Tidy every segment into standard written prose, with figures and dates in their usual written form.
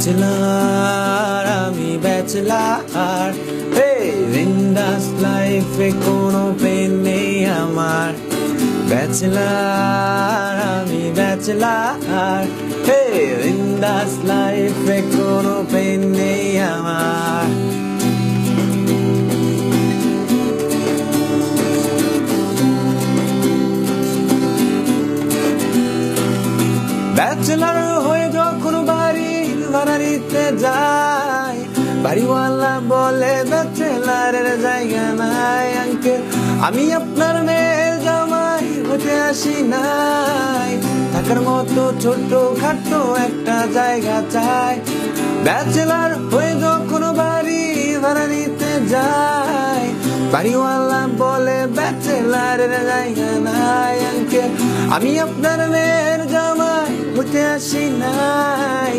Bachelor আমি bachelor, হে বিন্দাস লাইফে কোনো পেন নেই আমার। ব্যাচেলার আমি ব্যাচেলার, হে বিন্দাস লাইফে কোনো পেন নেই আমার। ব্যাচেলার হয়ে যখন বাড়ি ভাড়া নিতে যাই, বাড়িওয়ালা বলে ব্যাচেলারের জায়গা নাই। আঙ্কেল আমি আপনার মেয়ের জামাই হতে আসি নাই, থাকার মতো ছোট খাটো একটা জায়গা চাই। ব্যাচেলার হয়ে যখন বাড়ি ভাড়া নিতে যাই, বাড়িওয়ালা বলে ব্যাচেলারের জায়গা নাই। আঙ্কেল আমি আপনার মেয়ের জামাই হতে আসি নাই,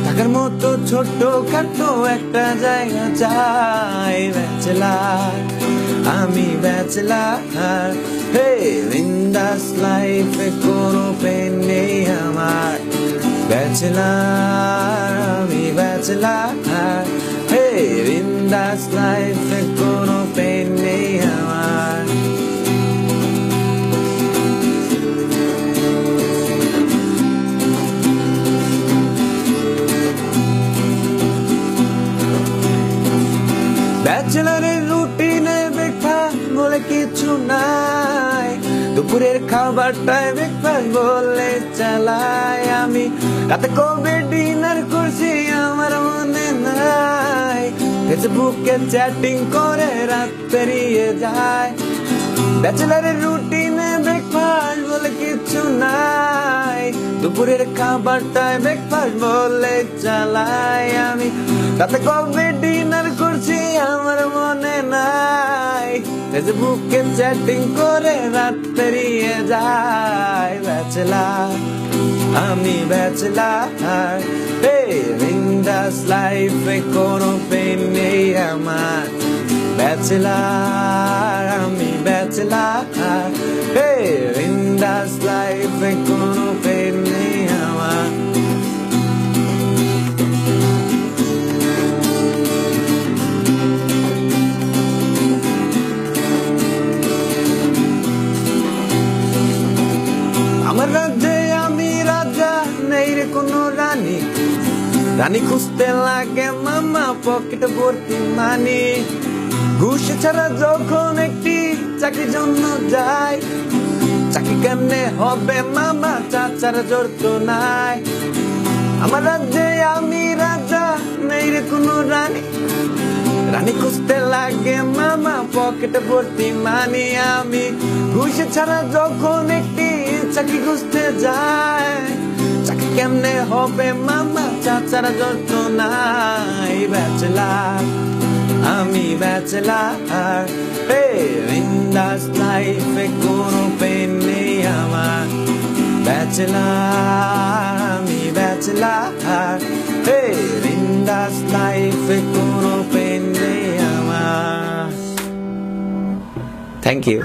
থাকার মতো ছোট খাটো একটা জায়গা চাই। ব্যাচেলার আমি ব্যাচেলার, হে বিন্দাস লাইফে কোনো পেন নেই আমার। ব্যাচেলার আমি ব্যাচেলার, হে বিন্দাস লাইফে কোনো পেন নেই আমার। ব্যাচেলারের রুটিনে ব্রেকফাস্ট বলে কিছু নাই, দুপুরের খাবারটায় ব্রেকফাস্ট বলে চালাই। আমি রাতে কবে ডিনার করছি আমার মনে নাই, ফেসবুকে চ্যাটিং করে রাত পেরিয়ে যায়। ব্যাচেলারের রুটিনে ব্রেকফাস্ট বলে কিছু নাই, দুপুরের খাবারটায় ব্রেকফাস্ট বলে চালাই। আমি রাতে কবে ডিনার করছি আমার মনে নাই, ফেসবুকে চ্যাটিং করে রাত পেরিয়ে যায়। ব্যাচেলার আমি ব্যাচেলার, হে বিন্দাস লাইফে কোনো পেন নেই আমার। ব্যাচেলার আমি ব্যাচেলার, হে বিন্দাস লাইফে কোনো পেন নেই আমার। আমার রাজ্যে আমি রাজা, নেই রে কোনো রানী। রানী খুঁজতে লাগে মামা পকেট ভর্তি মানি। ঘুষ ছাড়া যখন একটি চাকরির জন্য যাই, চাকরি কেমনে হবে মামা চাচার জোর তো নাই। আমার রাজ্যে আমি রাজা, নেই রে কোনো রানী। রানী খুঁজতে লাগে মামা পকেট ভর্তি মানি। আমি ঘুষ ছাড়া যখন একটি চাকরি খুঁজতে যাই, চাকরি কেমনে হবে মামা চাচার জোর তো নাই। ব্যাচেলার আমি ব্যাচেলার, হে বিন্দাস লাইফে কোনো পেন নেই আমার। ব্যাচেলার আমি ব্যাচেলার, হে বিন্দাস লাইফে কোনো পেন নেই আমার। Thank you.